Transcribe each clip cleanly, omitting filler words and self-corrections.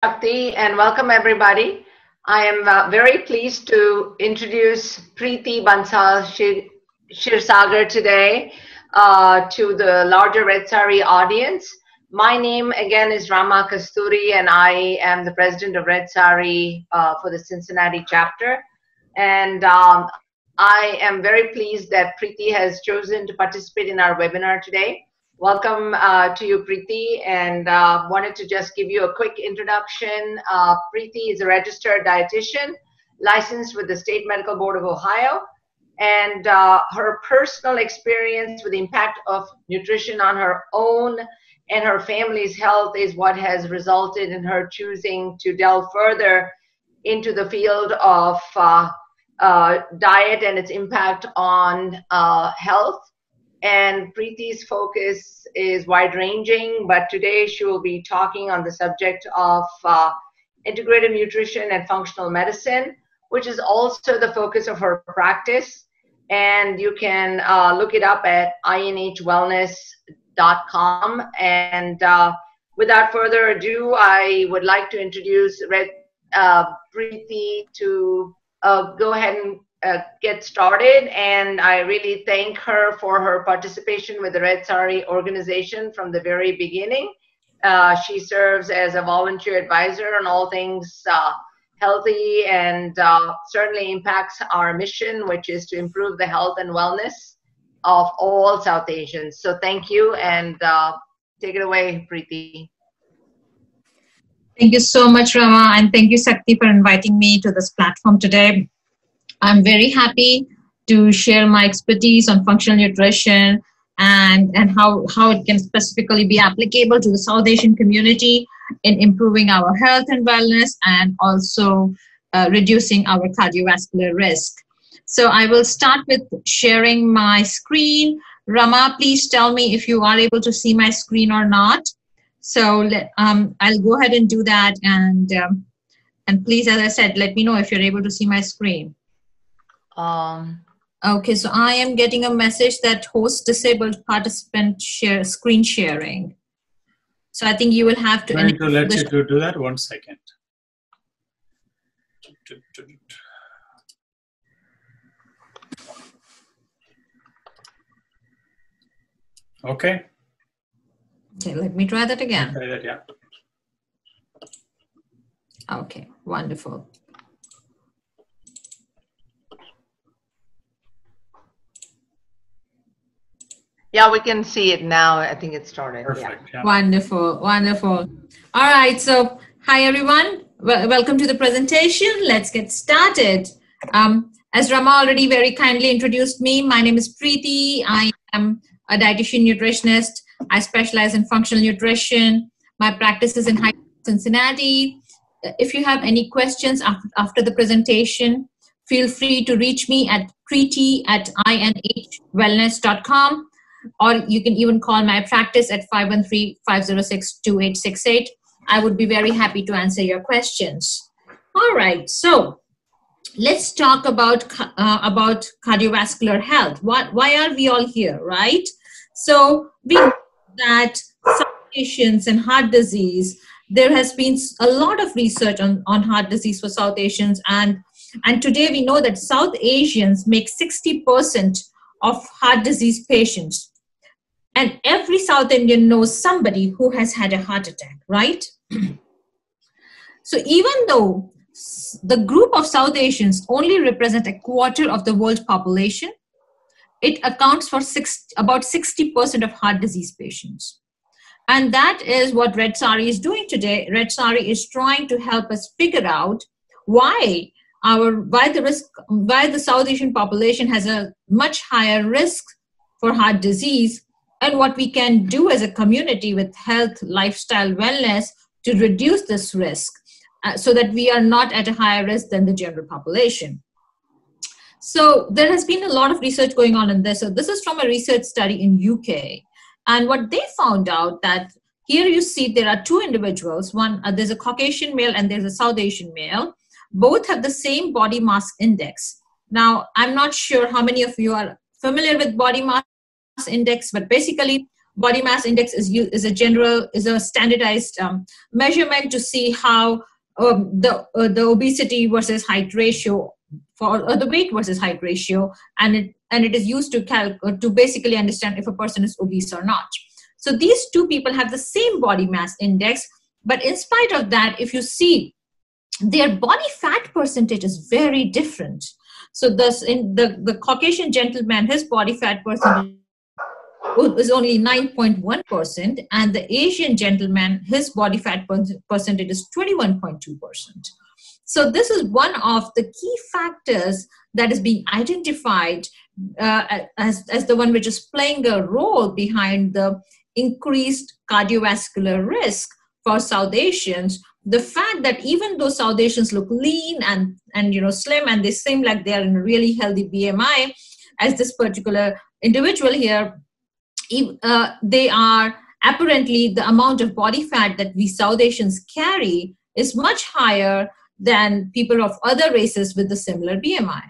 Shakti, and welcome everybody. I am very pleased to introduce Preeti Bansal Kshirsagar today to the larger Red Saree audience. My name again is Rama Kasturi, and I am the president of Red Saree for the Cincinnati chapter. And I am very pleased that Preeti has chosen to participate in our webinar today. Welcome to you, Preeti, and wanted to just give you a quick introduction. Preeti is a registered dietitian, licensed with the State Medical Board of Ohio, and her personal experience with the impact of nutrition on her own and her family's health is what has resulted in her choosing to delve further into the field of diet and its impact on health. And Preeti's focus is wide-ranging, but today she will be talking on the subject of integrative nutrition and functional medicine, which is also the focus of her practice. And you can look it up at inhwellness.com. And without further ado, I would like to introduce Preeti to go ahead and get started, and I really thank her for her participation with the Red Saree organization from the very beginning. She serves as a volunteer advisor on all things healthy, and certainly impacts our mission, which is to improve the health and wellness of all South Asians. So thank you, and take it away, Preeti. Thank you so much, Rama, and thank you, Shakti, for inviting me to this platform today. I'm very happy to share my expertise on functional nutrition and how it can specifically be applicable to the South Asian community in improving our health and wellness, and also reducing our cardiovascular risk. So I will start with sharing my screen. Rama, please tell me if you are able to see my screen or not. So I'll go ahead and do that, and please, as I said, let me know if you're able to see my screen. Okay, so I am getting a message that host disabled participant screen sharing. So I think you will have to. I'm going to let you do that. 1 second. Okay. Okay, let me try that again. Try that, yeah. Okay, wonderful. Yeah, we can see it now. I think it started. Perfect. Yeah. Yeah. Wonderful, wonderful. All right, so hi everyone. Welcome to the presentation. Let's get started. As Rama already very kindly introduced me, my name is Preeti. I am a dietitian-nutritionist. I specialize in functional nutrition. My practice is in Cincinnati. If you have any questions after the presentation, feel free to reach me at preeti@inhwellness.com. Or you can even call my practice at 513-506-2868. I would be very happy to answer your questions. All right, so let's talk about cardiovascular health. Why are we all here, right? So we know that South Asians and heart disease, there has been a lot of research on heart disease for South Asians, and today we know that South Asians make 60% of heart disease patients. And every South Indian knows somebody who has had a heart attack, right? So even though the group of South Asians only represent a quarter of the world's population, it accounts for about 60% of heart disease patients. And that is what Red Saree is doing today. Red Saree is trying to help us figure out why the South Asian population has a much higher risk for heart disease, and what we can do as a community with health, lifestyle, wellness to reduce this risk so that we are not at a higher risk than the general population. So there has been a lot of research going on in this. So this is from a research study in UK. And what they found out that here you see there are two individuals. One, there's a Caucasian male and there's a South Asian male. Both have the same body mass index. Now, I'm not sure how many of you are familiar with body mass index, but basically body mass index is a standardized measurement to see how the obesity versus height ratio or the weight versus height ratio, and it is used to basically understand if a person is obese or not. So these two people have the same body mass index, but in spite of that, if you see, their body fat percentage is very different. So thus, in the Caucasian gentleman, his body fat percentage is only 9.1%, and the Asian gentleman, his body fat percentage is 21.2%. So this is one of the key factors that is being identified as the one which is playing a role behind the increased cardiovascular risk for South Asians. The fact that even though South Asians look lean and slim, and they seem like they are in a really healthy BMI, as this particular individual here, they are apparently, the amount of body fat that we South Asians carry is much higher than people of other races with a similar BMI,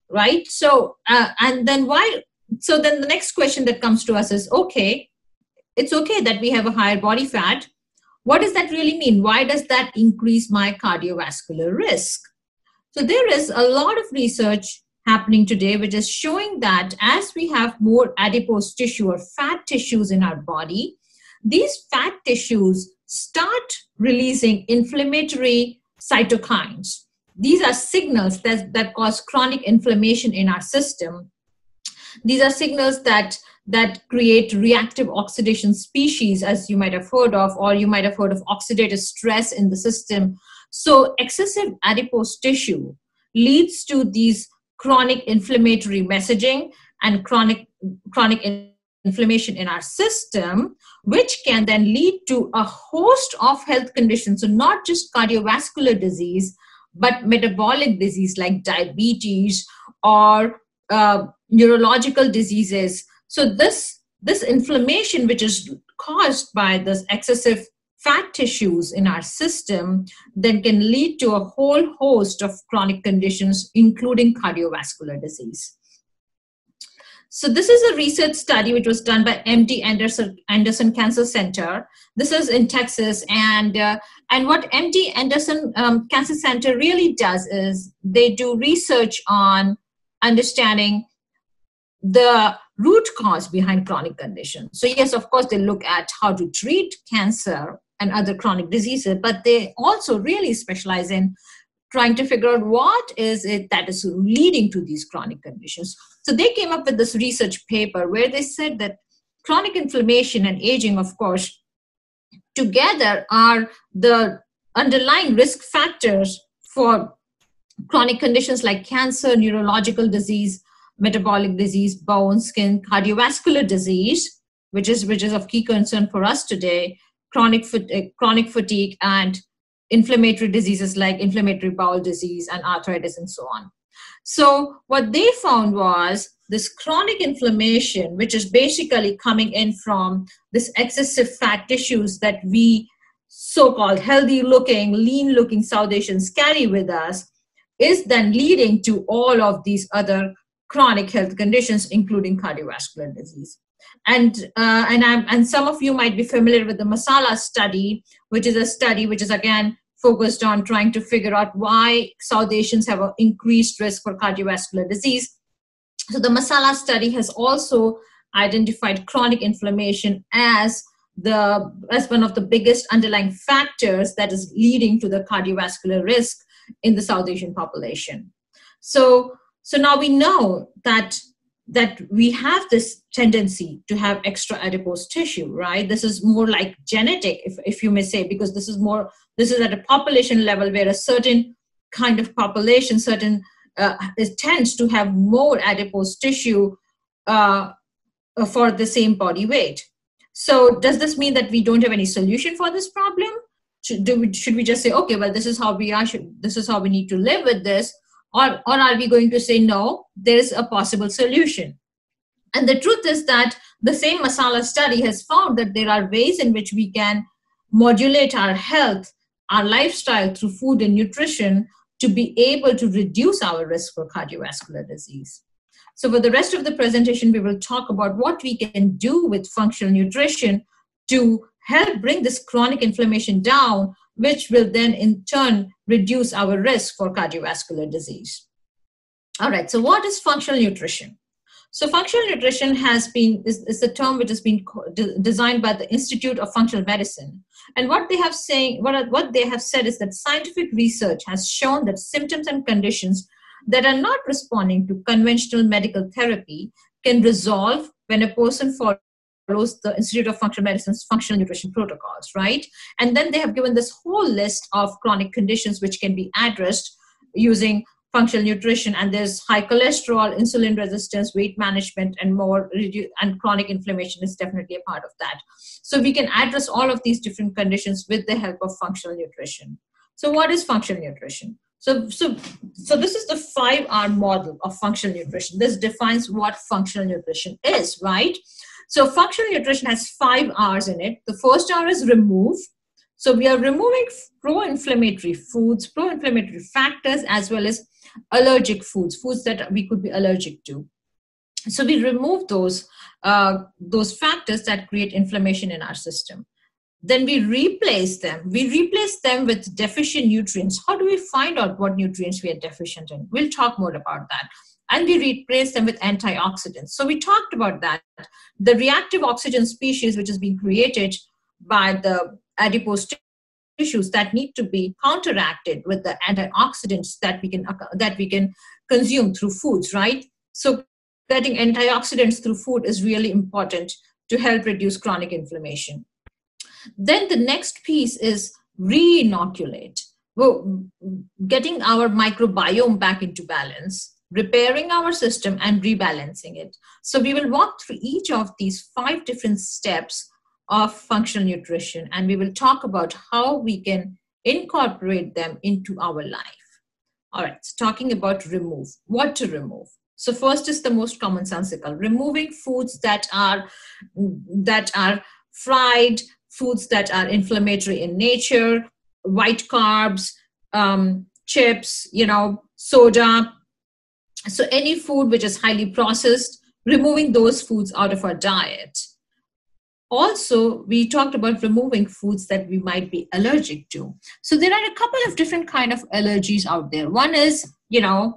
right? So, and then why? So then the next question that comes to us is, okay, it's okay that we have a higher body fat. What does that really mean? Why does that increase my cardiovascular risk? So there is a lot of research happening today which is showing that as we have more adipose tissue or fat tissues in our body, these fat tissues start releasing inflammatory cytokines. These are signals that cause chronic inflammation in our system. These are signals that create reactive oxidation species, as you might have heard of, or you might have heard of oxidative stress in the system. So excessive adipose tissue leads to these chronic inflammatory messaging and chronic inflammation in our system, which can then lead to a host of health conditions. So not just cardiovascular disease, but metabolic disease like diabetes or neurological diseases. So this inflammation, which is caused by this excessive fat tissues in our system, then can lead to a whole host of chronic conditions, including cardiovascular disease. So this is a research study which was done by MD Anderson Cancer Center. This is in Texas, and what MD Anderson Cancer Center really does is they do research on understanding the root cause behind chronic conditions. So yes, of course, they look at how to treat cancer and other chronic diseases, but they also really specialize in trying to figure out what is it that is leading to these chronic conditions. So they came up with this research paper where they said that chronic inflammation and aging, of course, together are the underlying risk factors for chronic conditions like cancer, neurological disease, metabolic disease, bone, skin, cardiovascular disease, which is of key concern for us today, chronic fatigue, and inflammatory diseases like inflammatory bowel disease and arthritis and so on. So what they found was this chronic inflammation, which is basically coming in from this excessive fat tissues that we so-called healthy-looking, lean-looking South Asians carry with us, is then leading to all of these other chronic health conditions, including cardiovascular disease. And some of you might be familiar with the Masala study, which is a study which is again focused on trying to figure out why South Asians have an increased risk for cardiovascular disease. So the Masala study has also identified chronic inflammation as one of the biggest underlying factors that is leading to the cardiovascular risk in the South Asian population. So now we know that we have this tendency to have extra adipose tissue, right? This is more like genetic, if you may say, because this is at a population level where a certain kind of population, it tends to have more adipose tissue for the same body weight. So does this mean that we don't have any solution for this problem? Should we just say, okay, well, this is how we are, this is how we need to live with this? Or are we going to say, no, there is a possible solution? And the truth is that the same Masala study has found that there are ways in which we can modulate our health, our lifestyle through food and nutrition to be able to reduce our risk for cardiovascular disease. So for the rest of the presentation, we will talk about what we can do with functional nutrition to help bring this chronic inflammation down, which will then in turn reduce our risk for cardiovascular disease. All right, so what is functional nutrition? So functional nutrition is a term which has been designed by the Institute of Functional Medicine. And what they have said is that scientific research has shown that symptoms and conditions that are not responding to conventional medical therapy can resolve when a person follows the Institute of Functional Medicine's functional nutrition protocols, right? And then they have given this whole list of chronic conditions which can be addressed using functional nutrition, and there's high cholesterol, insulin resistance, weight management, and more, and chronic inflammation is definitely a part of that. So we can address all of these different conditions with the help of functional nutrition. So what is functional nutrition? So this is the 5R model of functional nutrition. This defines what functional nutrition is, right? So functional nutrition has 5 R's in it. The first R is remove. So we are removing pro-inflammatory foods, pro-inflammatory factors, as well as allergic foods that we could be allergic to. So we remove those factors that create inflammation in our system. Then we replace them. We replace them with deficient nutrients. How do we find out what nutrients we are deficient in? We'll talk more about that. And we replace them with antioxidants. So we talked about that. The reactive oxygen species, which has been created by the adipose tissues, that need to be counteracted with the antioxidants that we can consume through foods, right? So getting antioxidants through food is really important to help reduce chronic inflammation. Then the next piece is re-inoculate. Well, getting our microbiome back into balance, repairing our system, and rebalancing it. So we will walk through each of these 5 different steps of functional nutrition, and we will talk about how we can incorporate them into our life. All right, so talking about remove. What to remove? So first is the most commonsensical, removing foods that are fried, foods that are inflammatory in nature, white carbs, chips, soda. So any food which is highly processed, removing those foods out of our diet. Also, we talked about removing foods that we might be allergic to. So there are a couple of different kind of allergies out there. One is, the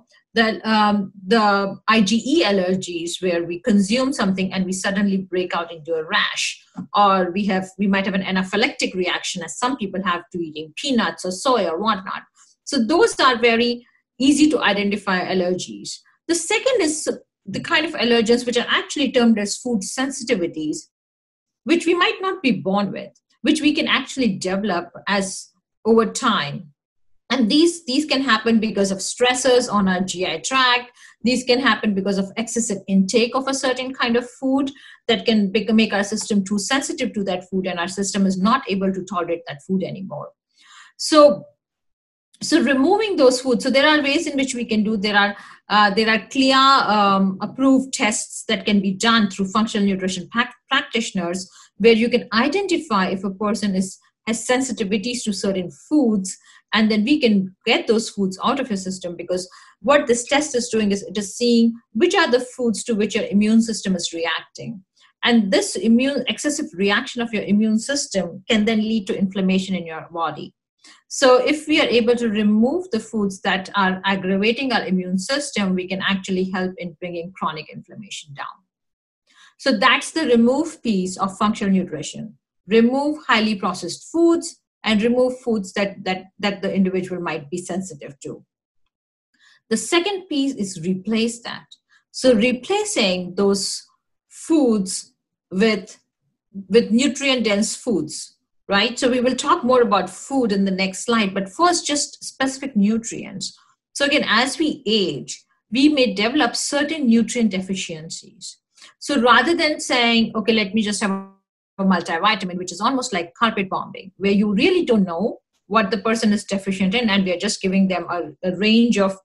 IgE allergies, where we consume something and we suddenly break out into a rash, or we might have an anaphylactic reaction, as some people have, to eating peanuts or soy or whatnot. So those are very easy to identify allergies. The second is the kind of allergens which are actually termed as food sensitivities, which we might not be born with, which we can actually develop as over time. And these can happen because of stressors on our GI tract. These can happen because of excessive intake of a certain kind of food that can make our system too sensitive to that food, and our system is not able to tolerate that food anymore. So removing those foods. So there are ways in which we can do. There are clear approved tests that can be done through functional nutrition practitioners, where you can identify if a person has sensitivities to certain foods, and then we can get those foods out of your system, because what this test is doing is it is seeing which are the foods to which your immune system is reacting. And this excessive reaction of your immune system can then lead to inflammation in your body. So if we are able to remove the foods that are aggravating our immune system, we can actually help in bringing chronic inflammation down. So that's the remove piece of functional nutrition. Remove highly processed foods and remove foods that the individual might be sensitive to. The second piece is replace that. So replacing those foods with nutrient-dense foods, right? So we will talk more about food in the next slide, but first just specific nutrients. So again, as we age, we may develop certain nutrient deficiencies. So rather than saying, okay, let me just have a multivitamin, which is almost like carpet bombing, where you really don't know what the person is deficient in, and we are just giving them a range of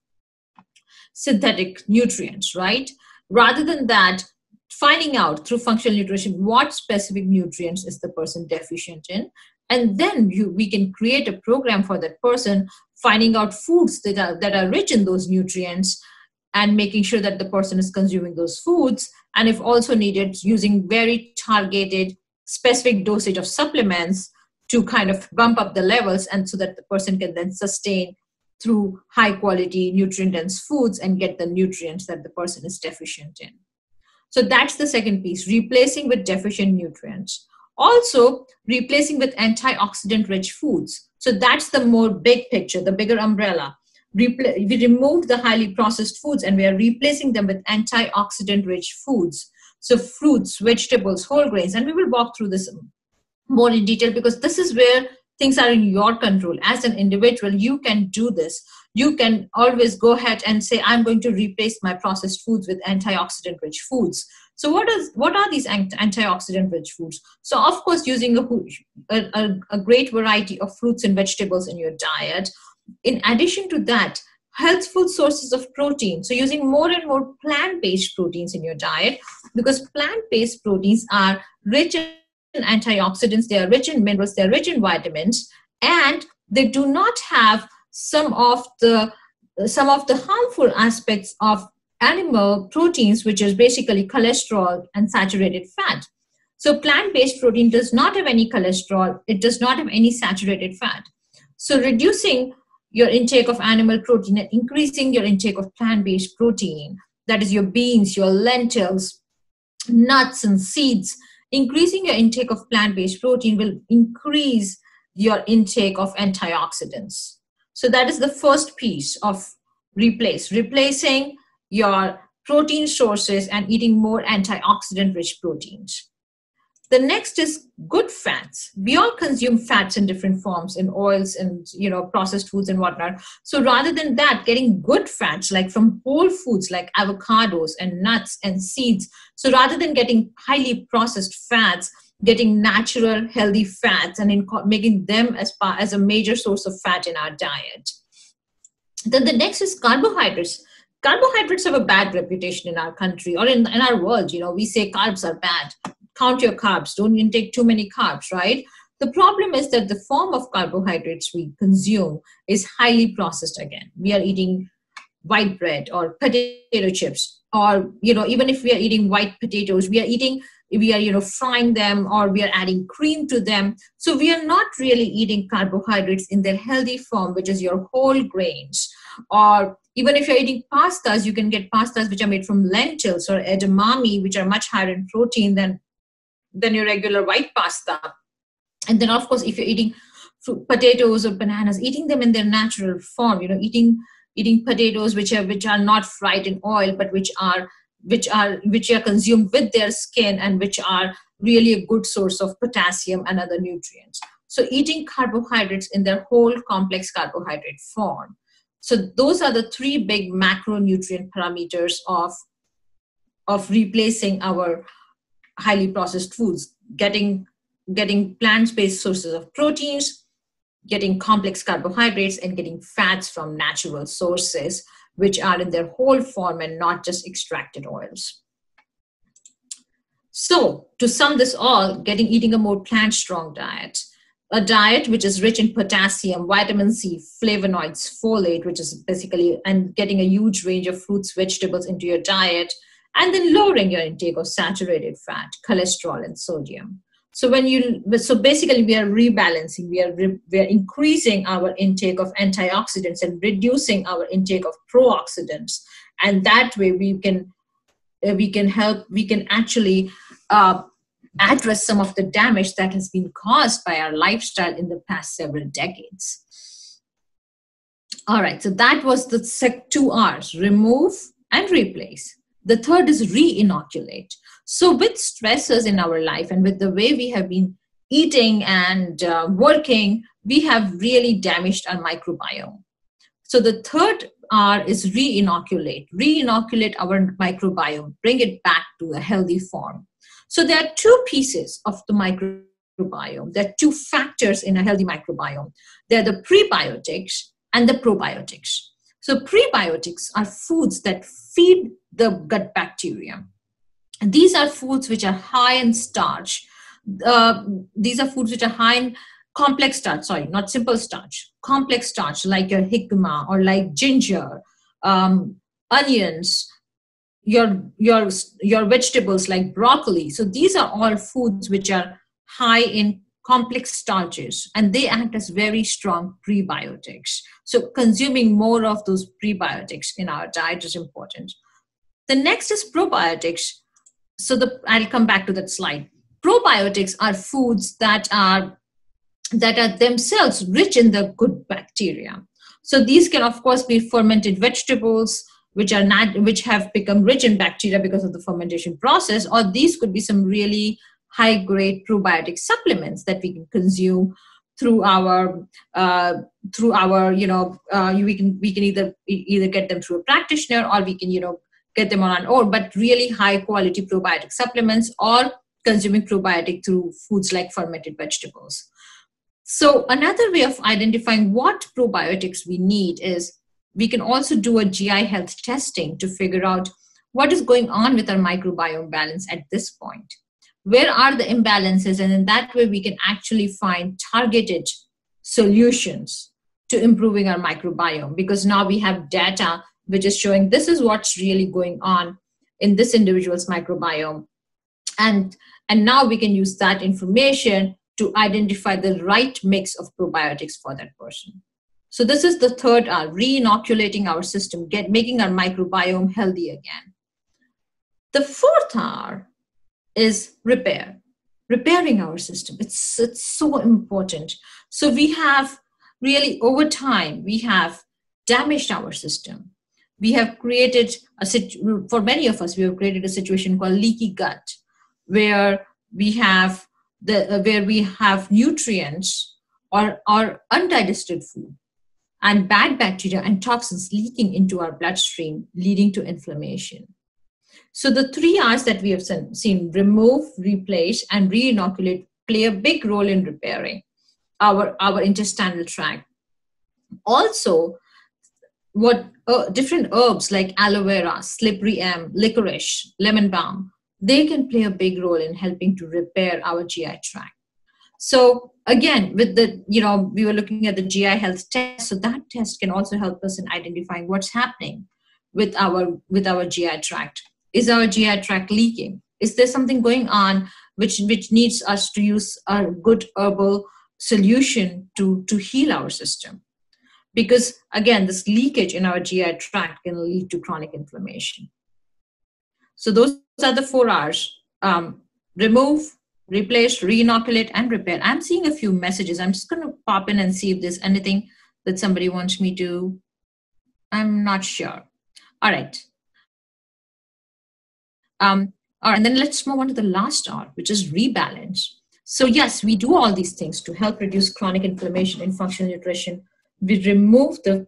synthetic nutrients, right? Rather than that, finding out through functional nutrition what specific nutrients is the person deficient in, and then we can create a program for that person, finding out foods that are rich in those nutrients, and making sure that the person is consuming those foods. And if also needed, using very targeted, specific dosage of supplements to kind of bump up the levels, and so that the person can then sustain through high quality nutrient dense foods and get the nutrients that the person is deficient in. So that's the second piece, replacing with deficient nutrients. Also replacing with antioxidant rich foods. So that's the more big picture, the bigger umbrella. We removed the highly processed foods and we are replacing them with antioxidant rich foods. So fruits, vegetables, whole grains, and we will walk through this more in detail, because this is where things are in your control. As an individual, you can do this. You can always go ahead and say, I'm going to replace my processed foods with antioxidant rich foods. So what are these antioxidant rich foods? So of course, using a great variety of fruits and vegetables in your diet. In addition to that, healthful sources of protein. So using more and more plant-based proteins in your diet, because plant-based proteins are rich in antioxidants, they are rich in minerals, they are rich in vitamins, and they do not have some of the harmful aspects of animal proteins, which is basically cholesterol and saturated fat. So plant-based protein does not have any cholesterol, it does not have any saturated fat. So reducing your intake of animal protein and increasing your intake of plant-based protein, that is your beans, your lentils, nuts and seeds, increasing your intake of plant-based protein will increase your intake of antioxidants. So that is the first piece of replacing your protein sources and eating more antioxidant-rich proteins. The next is good fats. We all consume fats in different forms, in oils and processed foods and whatnot. So rather than that, getting good fats like from whole foods like avocados and nuts and seeds. So rather than getting highly processed fats, getting natural healthy fats and making them as a major source of fat in our diet. Then the next is carbohydrates. Carbohydrates have a bad reputation in our country or in our world. We say carbs are bad. Count your carbs. Don't intake too many carbs, right? The problem is that the form of carbohydrates we consume is highly processed again. We are eating white bread or potato chips, or, even if we are eating white potatoes, we are frying them, or we are adding cream to them. So we are not really eating carbohydrates in their healthy form, which is your whole grains. Or even if you're eating pastas, you can get pastas which are made from lentils or edamame, which are much higher in protein than your regular white pasta. And then, of course, if you're eating potatoes or bananas, eating them in their natural form, eating potatoes which are not fried in oil, but which are consumed with their skin and which are really a good source of potassium and other nutrients. So eating carbohydrates in their whole complex carbohydrate form. So those are the three big macronutrient parameters of replacing our highly processed foods, getting plant-based sources of proteins, getting complex carbohydrates, and getting fats from natural sources, which are in their whole form and not just extracted oils. So to sum this all, eating a more plant-strong diet, a diet which is rich in potassium, vitamin C, flavonoids, folate, which is basically, and getting a huge range of fruits, vegetables into your diet, and then lowering your intake of saturated fat, cholesterol, and sodium. So basically we are rebalancing, we are increasing our intake of antioxidants and reducing our intake of pro-oxidants. And that way we can actually address some of the damage that has been caused by our lifestyle in the past several decades. All right, so that was the 2 R's, remove and replace. The third is re-inoculate. So with stressors in our life and with the way we have been eating and working, we have really damaged our microbiome. So the third R is re-inoculate. Re-inoculate our microbiome, bring it back to a healthy form. So there are 2 pieces of the microbiome. There are 2 factors in a healthy microbiome. They're the prebiotics and the probiotics. So prebiotics are foods that feed the gut bacteria. And these are foods which are high in starch. These are foods which are high in complex starch, sorry, not simple starch, complex starch like your jicama or like ginger, onions, your vegetables like broccoli. So these are all foods which are high in complex starches, and they act as very strong prebiotics. So consuming more of those prebiotics in our diet is important. The next is probiotics. So I'll come back to that slide. Probiotics are foods that are themselves rich in the good bacteria. So these can, of course, be fermented vegetables, which have become rich in bacteria because of the fermentation process, or these could be some really high-grade probiotic supplements that we can consume through our we can either get them through a practitioner, or we can get them on our own, but really high-quality probiotic supplements, or consuming probiotic through foods like fermented vegetables. So another way of identifying what probiotics we need is we can also do a GI health testing to figure out what is going on with our microbiome balance at this point. Where are the imbalances? And in that way, we can actually find targeted solutions to improving our microbiome, because now we have data which is showing this is what's really going on in this individual's microbiome. And now we can use that information to identify the right mix of probiotics for that person. So this is the third R, re-inoculating our system, making our microbiome healthy again. The fourth R is repairing our system. It's so important. So we have really, over time, we have damaged our system. We have created for many of us, we have created a situation called leaky gut, where we have nutrients or undigested food and bad bacteria and toxins leaking into our bloodstream, leading to inflammation. So the 3 R's that we have seen, remove, replace, and re-inoculate, play a big role in repairing our intestinal tract. Also, different herbs like aloe vera, slippery elm, licorice, lemon balm, they can play a big role in helping to repair our GI tract. So again, with we were looking at the GI health test. So that test can also help us in identifying what's happening with our GI tract. Is our GI tract leaking? Is there something going on which needs us to use a good herbal solution to heal our system? Because again, this leakage in our GI tract can lead to chronic inflammation. So those are the 4 R's. Remove, replace, re-inoculate, and repair. I'm seeing a few messages. I'm just going to pop in and see if there's anything that somebody wants me to. I'm not sure. All right. All right, and then let's move on to the last R, which is rebalance. So yes, we do all these things to help reduce chronic inflammation in functional nutrition. We remove the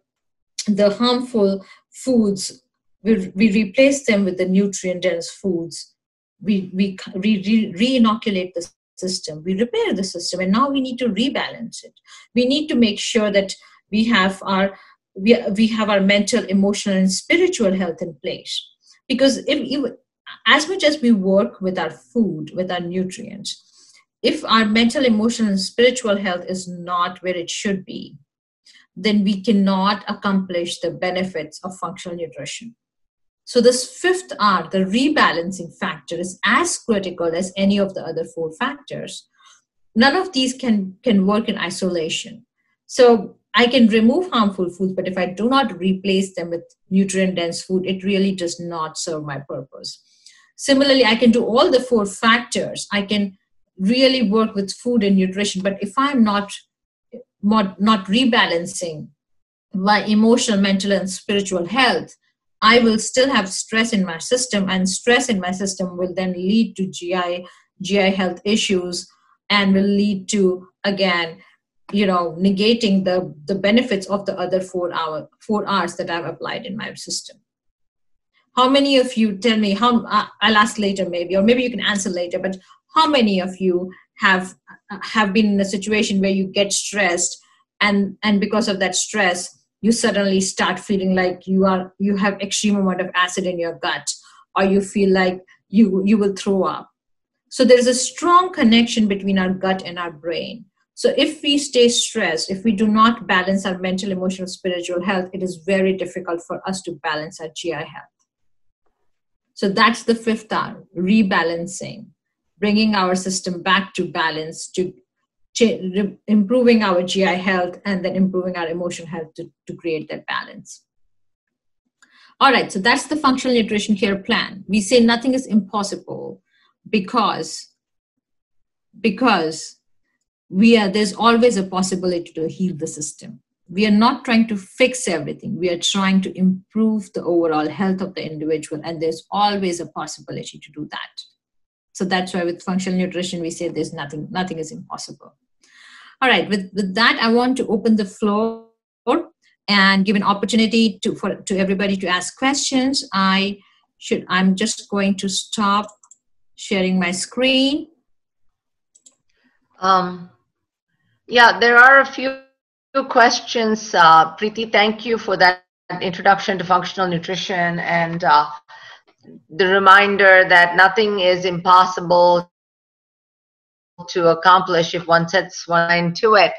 harmful foods. We replace them with the nutrient-dense foods. We re-inoculate the system. We repair the system, and now we need to rebalance it. We need to make sure that we have our mental, emotional, and spiritual health in place. Because as much as we work with our food, with our nutrients, if our mental, emotional, and spiritual health is not where it should be, then we cannot accomplish the benefits of functional nutrition. So this 5th R, the rebalancing factor, is as critical as any of the other 4 factors. None of these can work in isolation. So I can remove harmful foods, but if I do not replace them with nutrient-dense food, it really does not serve my purpose. Similarly, I can do all the 4 factors. I can really work with food and nutrition, but if I'm not rebalancing my emotional, mental, and spiritual health, I will still have stress in my system, and stress in my system will then lead to GI health issues, and will lead to, again, negating the benefits of the other 4 R's that I've applied in my system. How many of you, tell me, I'll ask later maybe, or maybe you can answer later, but how many of you have been in a situation where you get stressed, and because of that stress, you suddenly start feeling like you have extreme amount of acid in your gut, or you feel like you will throw up? So there's a strong connection between our gut and our brain. So if we stay stressed, if we do not balance our mental, emotional, spiritual health, it is very difficult for us to balance our GI health. So that's the fifth R, rebalancing, bringing our system back to balance, to improving our GI health, and then improving our emotional health to create that balance. All right, so that's the functional nutrition care plan. We say nothing is impossible because there's always a possibility to heal the system. We are not trying to fix everything. We are trying to improve the overall health of the individual, and there's always a possibility to do that. So that's why with functional nutrition, we say there's nothing is impossible. All right, with that, I want to open the floor and give an opportunity to everybody to ask questions. I'm just going to stop sharing my screen. Yeah, there are a few questions. Preeti, thank you for that introduction to functional nutrition and the reminder that nothing is impossible to accomplish if one sets one mind to it.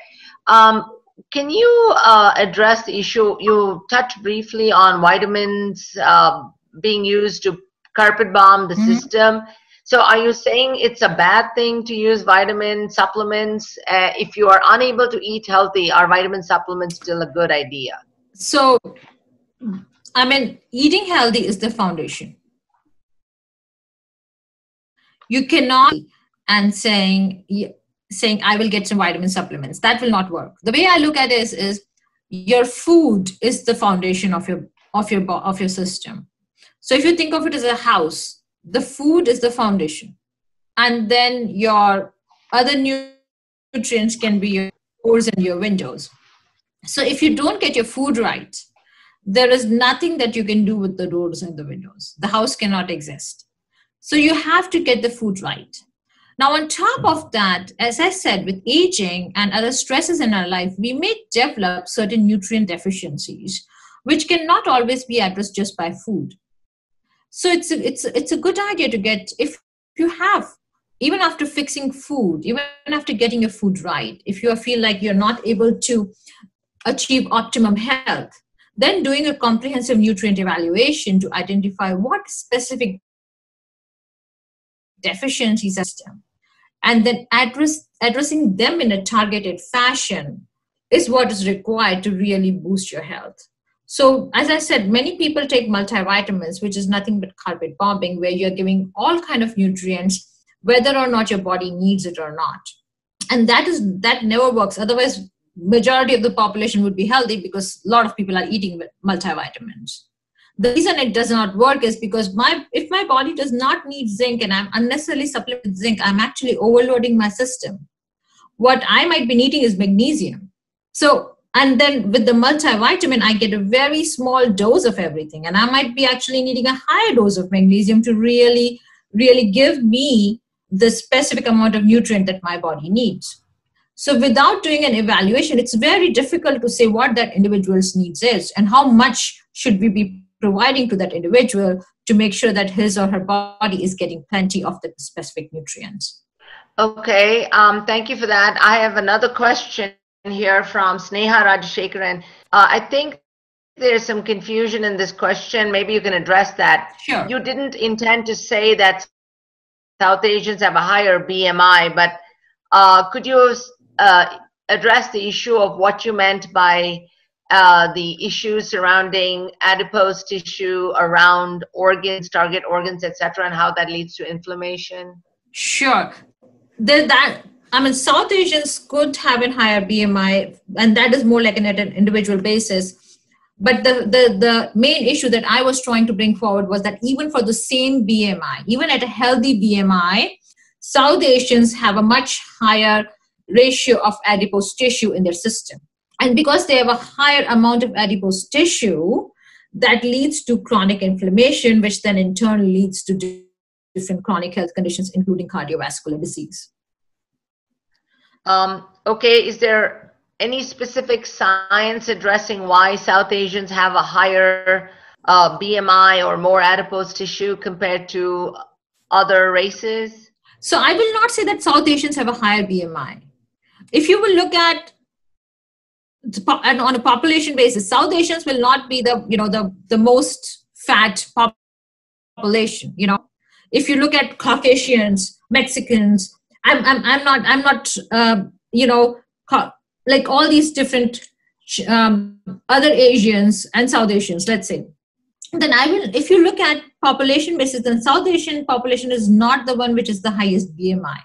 Can you address the issue? You touched briefly on vitamins being used to carpet bomb the system. So are you saying it's a bad thing to use vitamin supplements? If you are unable to eat healthy, are vitamin supplements still a good idea? So, I mean, eating healthy is the foundation. You cannot and saying I will get some vitamin supplements. That will not work. The way I look at it is your food is the foundation of your system. So if you think of it as a house, the food is the foundation, and then your other nutrients can be your doors and your windows. So if you don't get your food right, there is nothing that you can do with the doors and the windows. The house cannot exist. So you have to get the food right. Now, on top of that, as I said, with aging and other stresses in our life, we may develop certain nutrient deficiencies, which cannot always be addressed just by food. So it's a good idea to get, if you have, even after fixing food, even after getting your food right, if you feel like you're not able to achieve optimum health, then doing a comprehensive nutrient evaluation to identify what specific deficiencies system, and then addressing them in a targeted fashion is what is required to really boost your health. So, as I said, many people take multivitamins, which is nothing but carpet bombing, where you're giving all kind of nutrients, whether or not your body needs it or not. And that never works. Otherwise, majority of the population would be healthy because a lot of people are eating multivitamins. The reason it does not work is because if my body does not need zinc and I'm unnecessarily supplementing with zinc, I'm actually overloading my system. What I might be needing is magnesium. So, and then with the multivitamin, I get a very small dose of everything. And I might be actually needing a higher dose of magnesium to really, really give me the specific amount of nutrient that my body needs. So without doing an evaluation, it's very difficult to say what that individual's needs is and how much should we be providing to that individual to make sure that his or her body is getting plenty of the specific nutrients. Okay, thank you for that. I have another question here from Sneha Rajashekaran. I think there's some confusion in this question. Maybe you can address that. Sure. You didn't intend to say that South Asians have a higher BMI, but could you address the issue of what you meant by the issues surrounding adipose tissue around organs, target organs, etc., and how that leads to inflammation? Sure. South Asians could have a higher BMI, and that is more like at an individual basis. But the main issue that I was trying to bring forward was that even for the same BMI, even at a healthy BMI, South Asians have a much higher ratio of adipose tissue in their system. And because they have a higher amount of adipose tissue, that leads to chronic inflammation, which then in turn leads to different chronic health conditions, including cardiovascular disease. Okay, is there any specific science addressing why South Asians have a higher BMI or more adipose tissue compared to other races? So I will not say that South Asians have a higher BMI. if you will look at and on a population basis, South Asians will not be the most fat population. If you look at Caucasians, Mexicans, I'm not like all these different other Asians and South Asians, let's say, then if you look at population basis, then South Asian population is not the one which is the highest BMI.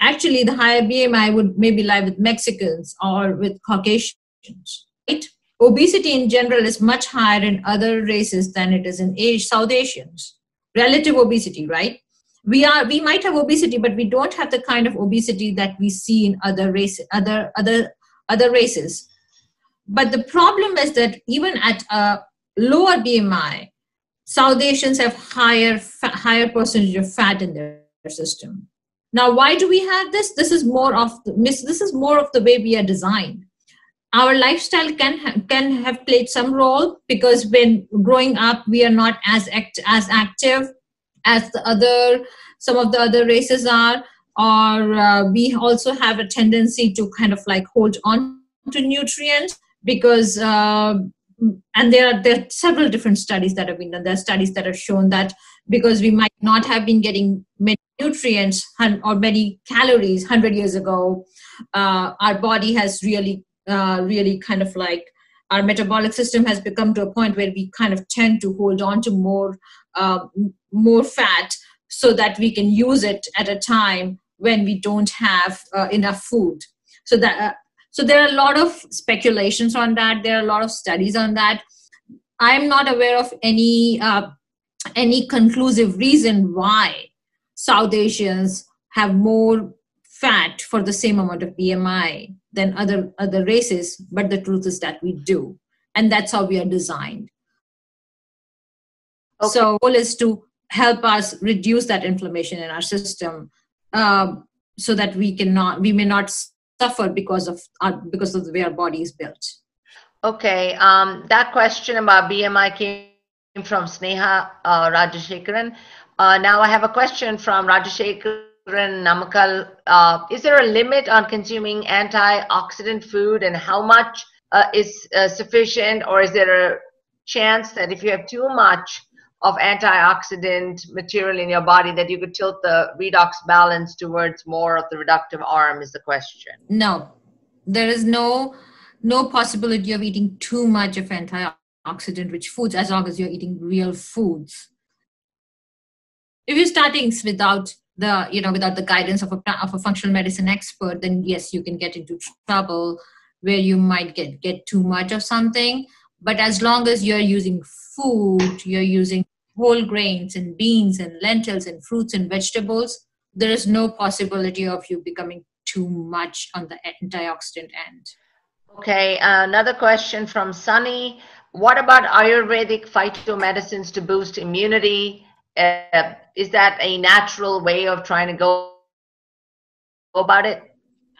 Actually, the higher BMI would maybe lie with Mexicans or with Caucasians, right? Obesity in general is much higher in other races than it is in South Asians. Relative obesity, right? We might have obesity, but we don't have the kind of obesity that we see in other races. But the problem is that even at a lower BMI, South Asians have higher percentage of fat in their system. Now, why do we have this? This is more of the way we are designed. Our lifestyle can have played some role, because when growing up, we are not as active as some of the other races are, or we also have a tendency to kind of like hold on to nutrients, because and there are several different studies that have been done. There are studies that have shown that because we might not have been getting many nutrients or many calories 100 years ago, our body has really kind of like, our metabolic system has become to a point where we kind of tend to hold on to more fat, so that we can use it at a time when we don't have enough food. So there are a lot of speculations on that. There are a lot of studies on that. I'm not aware of any conclusive reason why South Asians have more fat for the same amount of BMI than other races, but the truth is that we do, and that's how we are designed. Okay. So the goal is to help us reduce that inflammation in our system, so that we may not suffer because of the way our body is built. Okay, that question about BMI came from Sneha Rajashekaran. Now I have a question from Rajashekaran Namakal. Is there a limit on consuming antioxidant food, and how much is sufficient, or is there a chance that if you have too much of antioxidant material in your body that you could tilt the redox balance towards more of the reductive arm, is the question? No, there is no possibility of eating too much of antioxidant rich foods, as long as you're eating real foods. If you're starting without the guidance of a functional medicine expert, then yes, you can get into trouble where you might get too much of something. But as long as you're using food, you're using whole grains and beans and lentils and fruits and vegetables, there is no possibility of you becoming too much on the antioxidant end. Okay, another question from Sunny. What about Ayurvedic phytomedicines to boost immunity? Is that a natural way of trying to go about it?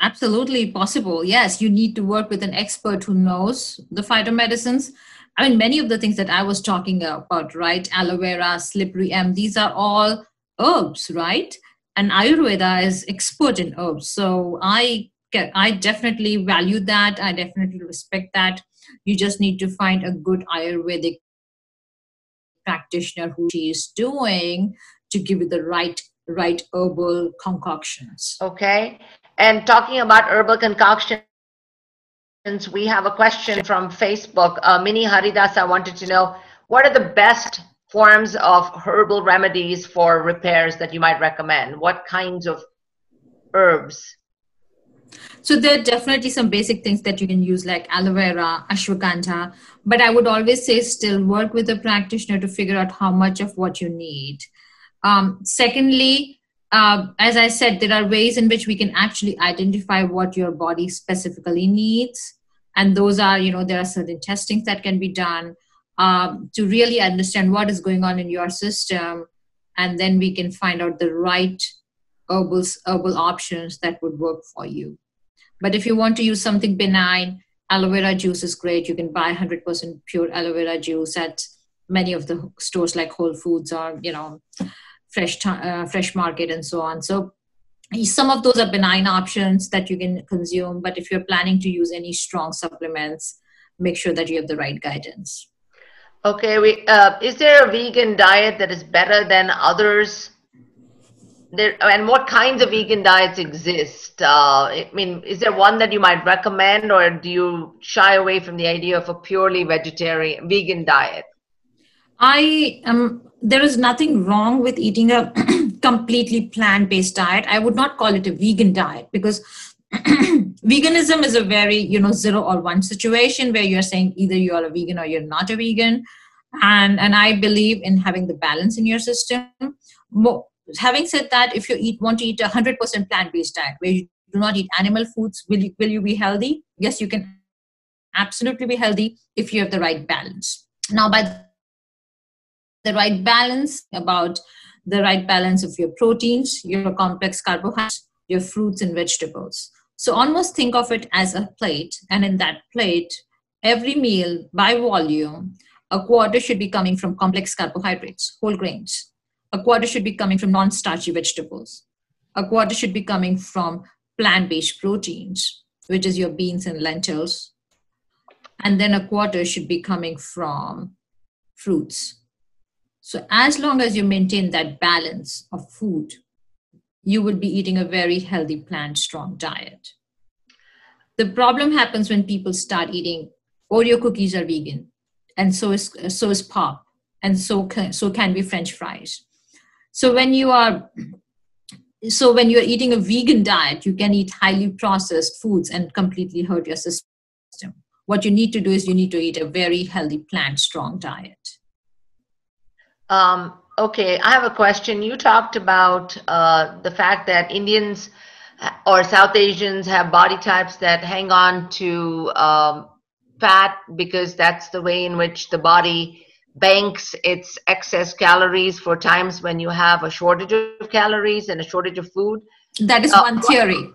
Absolutely possible. Yes, you need to work with an expert who knows the phytomedicines. I mean, many of the things that I was talking about, right? Aloe vera, slippery elm, these are all herbs, right? And Ayurveda is expert in herbs. So I definitely value that. I definitely respect that. You just need to find a good Ayurvedic practitioner who she is doing to give you the right herbal concoctions. Okay. And talking about herbal concoctions, we have a question from Facebook. Mini Haridasa wanted to know, what are the best forms of herbal remedies for repairs that you might recommend? What kinds of herbs? So there are definitely some basic things that you can use, like aloe vera, ashwagandha, but I would always say still work with a practitioner to figure out how much of what you need. Secondly, as I said, there are ways in which we can actually identify what your body specifically needs. And those are, there are certain testings that can be done to really understand what is going on in your system. And then we can find out the right herbal options that would work for you. But if you want to use something benign, aloe vera juice is great. You can buy 100% pure aloe vera juice at many of the stores like Whole Foods or, Fresh Market and so on. So Some of those are benign options that you can consume, but if you're planning to use any strong supplements, make sure that you have the right guidance. Okay, is there a vegan diet that is better than others? And what kinds of vegan diets exist? I mean, is there one that you might recommend, or do you shy away from the idea of a purely vegetarian vegan diet? There is nothing wrong with eating a completely plant-based diet. I would not call it a vegan diet, because veganism is a very, 0 or 1 situation where you're saying either you are a vegan or you're not a vegan. And I believe in having the balance in your system. Having said that, if you want to eat 100% plant-based diet where you do not eat animal foods, will you be healthy? Yes, you can absolutely be healthy if you have the right balance. Now, by the right balance, about the right balance of your proteins, your complex carbohydrates, your fruits and vegetables. So almost think of it as a plate, and in that plate, every meal by volume, a quarter should be coming from complex carbohydrates, whole grains. A quarter should be coming from non-starchy vegetables. A quarter should be coming from plant-based proteins, which is your beans and lentils. And then a quarter should be coming from fruits. So as long as you maintain that balance of food, you will be eating a very healthy, plant-strong diet. The problem happens when people start eating Oreo cookies are vegan, and so is pop, and so can be French fries. So when you are eating a vegan diet, you can eat highly processed foods and completely hurt your system. What you need to do is you need to eat a very healthy, plant-strong diet. Okay, I have a question. You talked about the fact that Indians or South Asians have body types that hang on to fat because that's the way in which the body banks its excess calories for times when you have a shortage of calories and a shortage of food. That is one theory.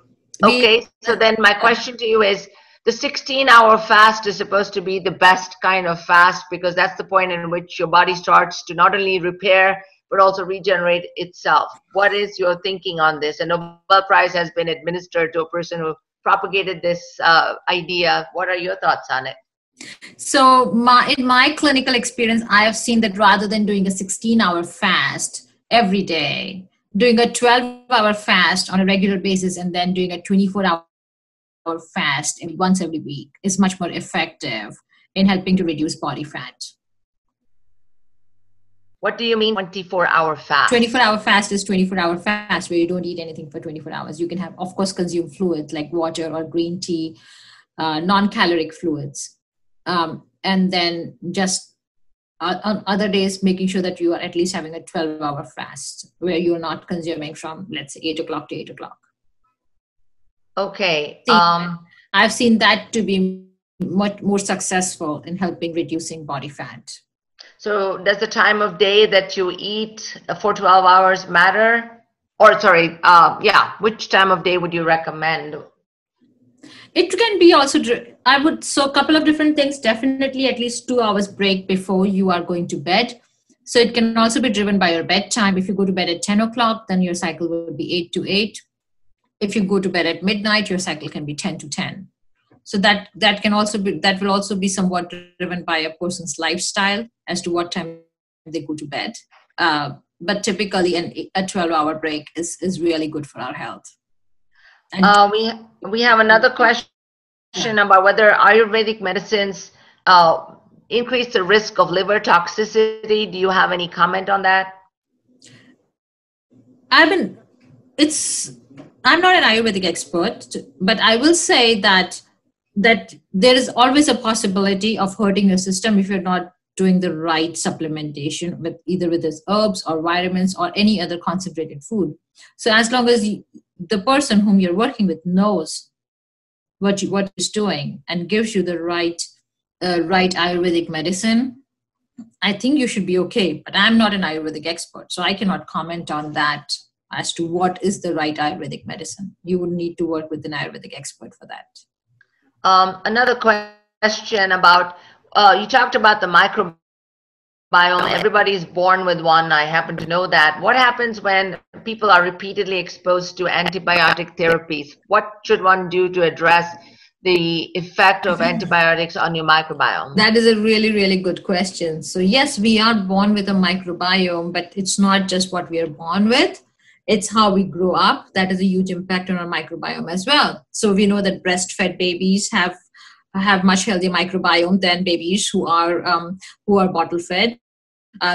Okay, so then my question to you is, the 16-hour fast is supposed to be the best kind of fast because that's the point in which your body starts to not only repair but also regenerate itself. What is your thinking on this? A Nobel Prize has been administered to a person who propagated this idea. What are your thoughts on it? So in my clinical experience, I have seen that rather than doing a 16-hour fast every day, doing a 12-hour fast on a regular basis and then doing a 24-hour fast once every week is much more effective in helping to reduce body fat. What do you mean 24-hour fast? 24-hour fast is 24-hour fast where you don't eat anything for 24 hours. You can have, of course, consume fluids like water or green tea, non-caloric fluids. And then just on other days, making sure that you are at least having a 12-hour fast where you're not consuming from, let's say, 8 o'clock to 8 o'clock. Okay. I've seen that to be much more successful in helping reducing body fat. So does the time of day that you eat for 12 hours matter? Or sorry, which time of day would you recommend? It can be also, so a couple of different things, definitely at least 2 hours break before you are going to bed. So it can also be driven by your bedtime. If you go to bed at 10 o'clock, then your cycle will be 8 to 8. If you go to bed at midnight, your cycle can be 10 to 10. So that will also be somewhat driven by a person's lifestyle as to what time they go to bed. But typically a 12-hour break is really good for our health. And we have another question about whether Ayurvedic medicines increase the risk of liver toxicity. Do you have any comment on that? I'm not an Ayurvedic expert, but I will say that there is always a possibility of hurting your system if you're not doing the right supplementation with either with these herbs or vitamins or any other concentrated food. So as long as the person whom you're working with knows what is doing and gives you the right Ayurvedic medicine, I think you should be okay. But I'm not an Ayurvedic expert, so I cannot comment on that as to what is the right Ayurvedic medicine. You would need to work with an Ayurvedic expert for that. Another question about, you talked about the microbiome Everybody is born with one. I happen to know that. What happens when people are repeatedly exposed to antibiotic therapies? What should one do to address the effect of antibiotics on your microbiome? That is a really, really good question. So yes, we are born with a microbiome, but it's not just what we are born with. It's how we grow up. That is a huge impact on our microbiome as well. So we know that breastfed babies have much healthier microbiome than babies who are bottle fed.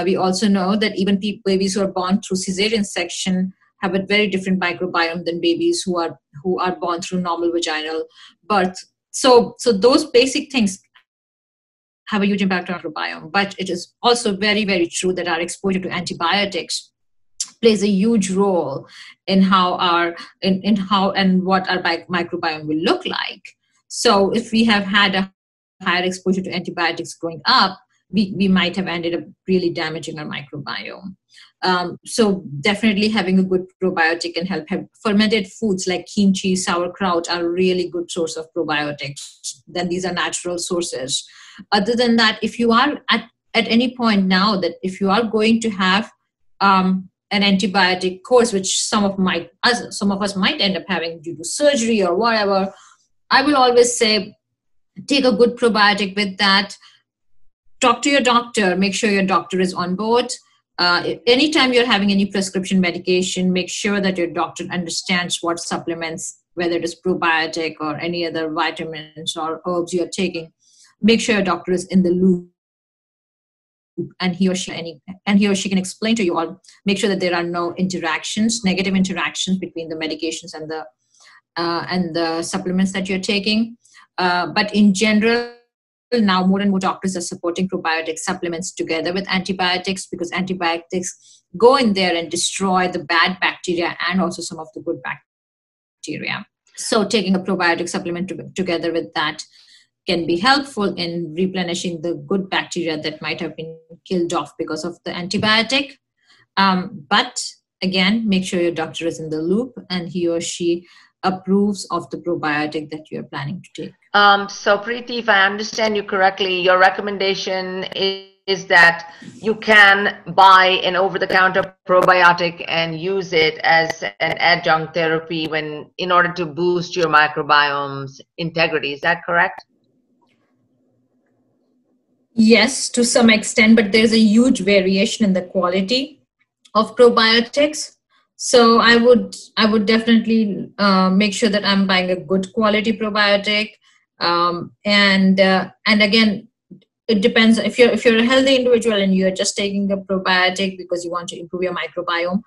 We also know that even babies who are born through cesarean section have a very different microbiome than babies who are born through normal vaginal birth. So those basic things have a huge impact on our microbiome. But it is also very, very true that our exposure to antibiotics plays a huge role in how and what our microbiome will look like. So if we have had a higher exposure to antibiotics growing up, we might have ended up really damaging our microbiome. So definitely having a good probiotic can help. Fermented foods like kimchi, sauerkraut are a really good source of probiotics. Then these are natural sources. Other than that, if you are at any point now that if you are going to have an antibiotic course, which some of us might end up having due to surgery or whatever, I will always say take a good probiotic with that. Talk to your doctor. Make sure your doctor is on board. Anytime you're having any prescription medication, make sure that your doctor understands what supplements, whether it is probiotic or any other vitamins or herbs you're taking. Make sure your doctor is in the loop, and he or she can explain to you, or make sure that there are no negative interactions between the medications and the supplements that you're taking. But in general, now more and more doctors are supporting probiotic supplements together with antibiotics, because antibiotics go in there and destroy the bad bacteria and also some of the good bacteria. So taking a probiotic supplement together with that can be helpful in replenishing the good bacteria that might have been killed off because of the antibiotic. But again, make sure your doctor is in the loop and he or she approves of the probiotic that you're planning to take. So Preeti, if I understand you correctly, your recommendation is that you can buy an over-the-counter probiotic and use it as an adjunct therapy in order to boost your microbiome's integrity. Is that correct? Yes, to some extent, but there's a huge variation in the quality of probiotics. So I would definitely make sure that I'm buying a good quality probiotic. And again, it depends. If you're a healthy individual and you're just taking a probiotic because you want to improve your microbiome,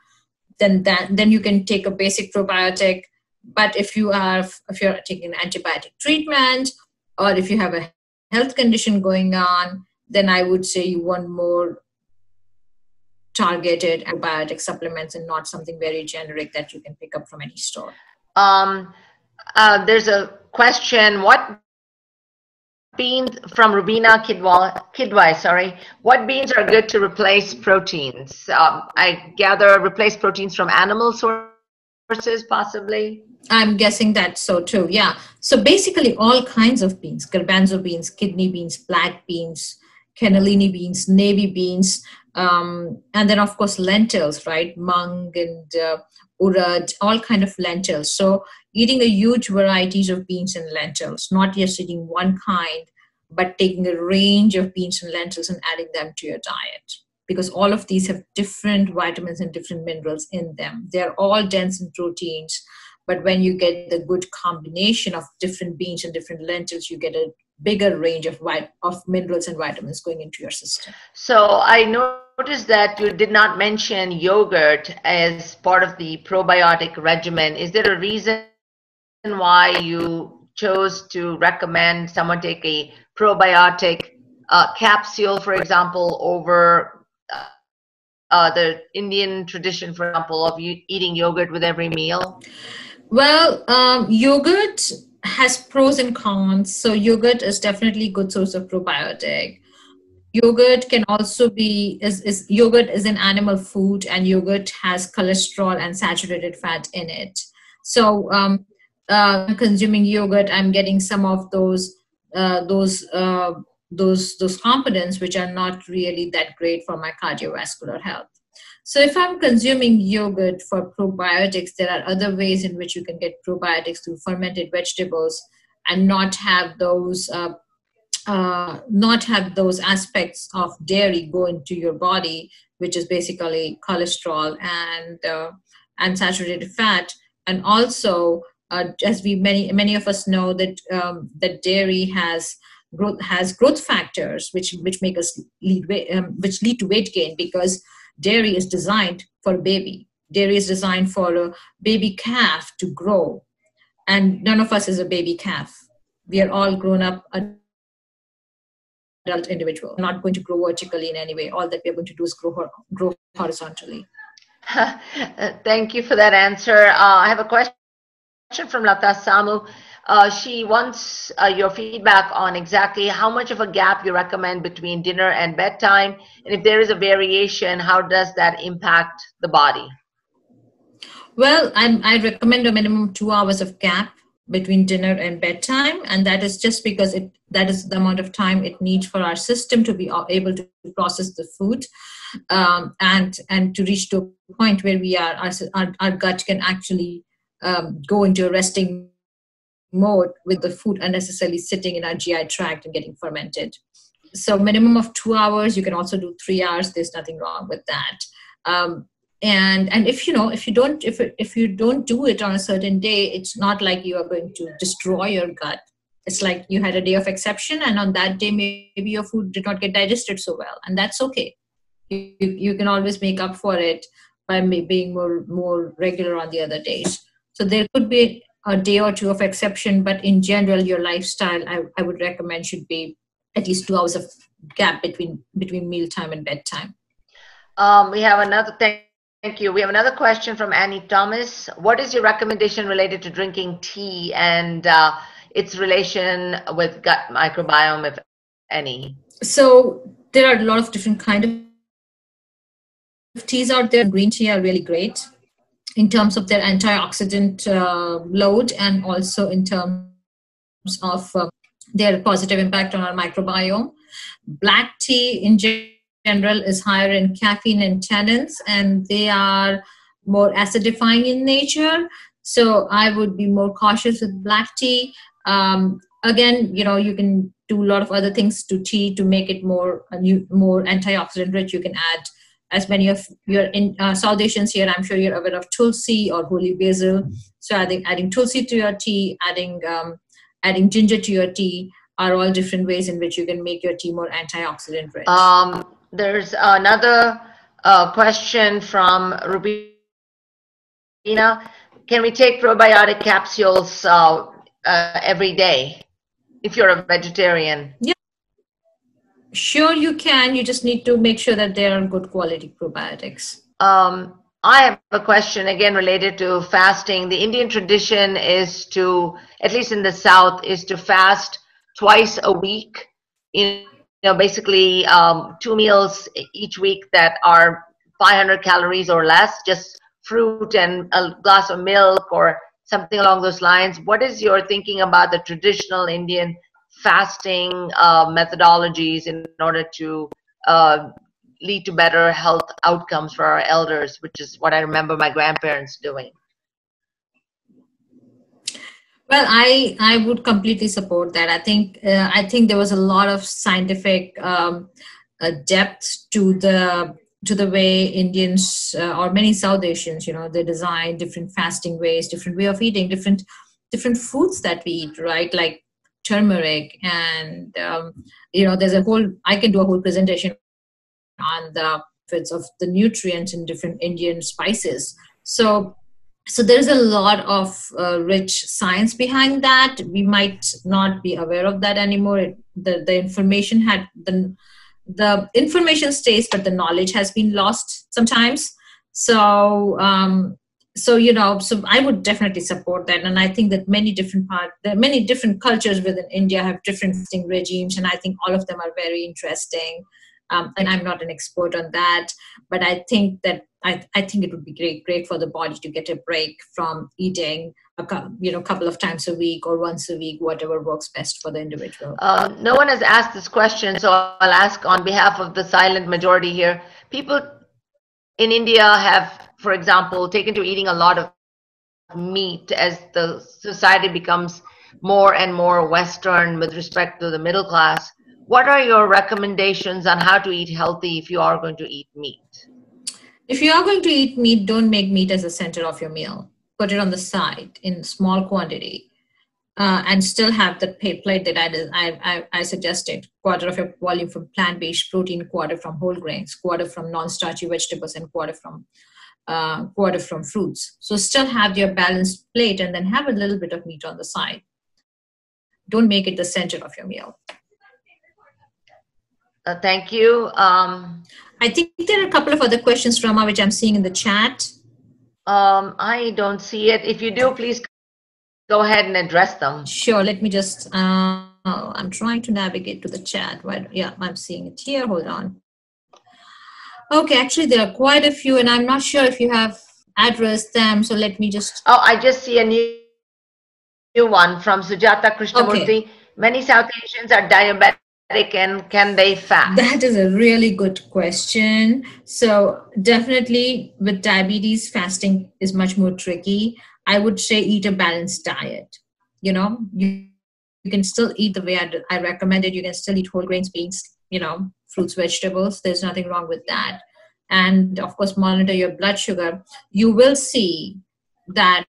then you can take a basic probiotic. But if you're taking an antibiotic treatment, or if you have a health condition going on, then I would say you want more targeted probiotic supplements and not something very generic that you can pick up from any store. There's a question, what beans from Rubina Kidwai, what beans are good to replace proteins? I gather replace proteins from animal sources possibly? I'm guessing that's so too, yeah. So basically all kinds of beans, garbanzo beans, kidney beans, black beans, cannellini beans, navy beans, and then of course lentils, right? Mung and urad, all kind of lentils. So eating a huge varieties of beans and lentils, not just eating one kind, but taking a range of beans and lentils and adding them to your diet. Because all of these have different vitamins and different minerals in them. They're all dense in proteins. But when you get the good combination of different beans and different lentils, you get a bigger range of minerals and vitamins going into your system. So I noticed that you did not mention yogurt as part of the probiotic regimen. Is there a reason why you chose to recommend someone take a probiotic capsule, for example, over the Indian tradition, for example, of eating yogurt with every meal? Well, yogurt has pros and cons. So yogurt is definitely a good source of probiotic. Yogurt can also be, yogurt is an animal food, and yogurt has cholesterol and saturated fat in it. So consuming yogurt, I'm getting some of those those components which are not really that great for my cardiovascular health. So if I'm consuming yogurt for probiotics, there are other ways in which you can get probiotics through fermented vegetables and not have those aspects of dairy go into your body, which is basically cholesterol and saturated fat. And also, as many of us know, that dairy has growth factors which make us which lead to weight gain, because dairy is designed for a baby. Dairy is designed for a baby calf to grow, and none of us is a baby calf. We are all grown up adult individual, not going to grow vertically in any way. All that we are going to do is grow horizontally. Thank you for that answer. I have a question from Lata Samu. She wants your feedback on exactly how much of a gap you recommend between dinner and bedtime, and if there is a variation, how does that impact the body? Well, I recommend a minimum 2 hours of gap between dinner and bedtime, and that is just because that is the amount of time it needs for our system to be able to process the food, and to reach to a point where our gut can actually go into a resting mode with the food unnecessarily sitting in our GI tract and getting fermented. So minimum of 2 hours. You can also do 3 hours. There's nothing wrong with that. And if you don't do it on a certain day, it's not like you are going to destroy your gut. It's like you had a day of exception, and on that day maybe your food did not get digested so well, and that's okay. You can always make up for it by being more regular on the other days. So there could be a day or two of exception, but in general, your lifestyle, I would recommend, should be at least 2 hours of gap between mealtime and bedtime. We have another Thank you. We have another question from Annie Thomas. What is your recommendation related to drinking tea and its relation with gut microbiome, if any? So there are a lot of different kinds of teas out there. Green tea are really great in terms of their antioxidant load, and also in terms of their positive impact on our microbiome. Black tea in general is higher in caffeine and tannins, and they are more acidifying in nature. So I would be more cautious with black tea. Again, you can do a lot of other things to tea to make it more antioxidant rich. You can add, as many of your South Asians here, I'm sure you're aware of tulsi or holy basil. So adding tulsi to your tea, adding ginger to your tea are all different ways in which you can make your tea more antioxidant rich. There's another question from Rubina. Can we take probiotic capsules every day if you're a vegetarian? Yeah, sure you can. You just need to make sure that they are good quality probiotics. I have a question again related to fasting. The Indian tradition is to, at least in the South, is to fast twice a week. Basically 2 meals each week that are 500 calories or less, just fruit and a glass of milk or something along those lines. What is your thinking about the traditional Indian fasting methodologies in order to lead to better health outcomes for our elders, which is what I remember my grandparents doing? Well, I would completely support that. I think there was a lot of scientific depth to the way Indians or many South Asians, they design different fasting ways, different way of eating, different foods that we eat, right? Like turmeric, and there's I can do a whole presentation on the benefits of the nutrients in different Indian spices. So there's a lot of rich science behind that. We might not be aware of that anymore. The information the information stays, but the knowledge has been lost sometimes. So I would definitely support that. And I think that many different cultures within India have different fasting regimes, and I think all of them are very interesting. And I'm not an expert on that, but I think that I think it would be great for the body to get a break from eating couple of times a week or once a week, whatever works best for the individual. No one has asked this question, so I'll ask on behalf of the silent majority here. People in India have, for example, taken to eating a lot of meat as the society becomes more and more Western with respect to the middle class. What are your recommendations on how to eat healthy if you are going to eat meat? If you are going to eat meat, don't make meat as the center of your meal. Put it on the side in small quantity, and still have the plate that I suggested. Quarter of your volume from plant-based protein, quarter from whole grains, quarter from non-starchy vegetables, and quarter from fruits. So still have your balanced plate, and then have a little bit of meat on the side. Don't make it the center of your meal. Thank you. I think there are a couple of other questions, Rama, which I'm seeing in the chat. I don't see it. If you do, please go ahead and address them. Sure. Let me just, I'm trying to navigate to the chat. Yeah, I'm seeing it here. Hold on. Okay, actually, there are quite a few, and I'm not sure if you have addressed them. So let me just. Oh, I just see a new one from Sujata Krishnamurthy. Okay. Many South Asians are diabetic, and can they fast? That is a really good question. So definitely with diabetes, fasting is much more tricky. I would say eat a balanced diet. You can still eat the way I recommended. You can still eat whole grains, beans, fruits, vegetables. There's nothing wrong with that. And of course, monitor your blood sugar. You will see that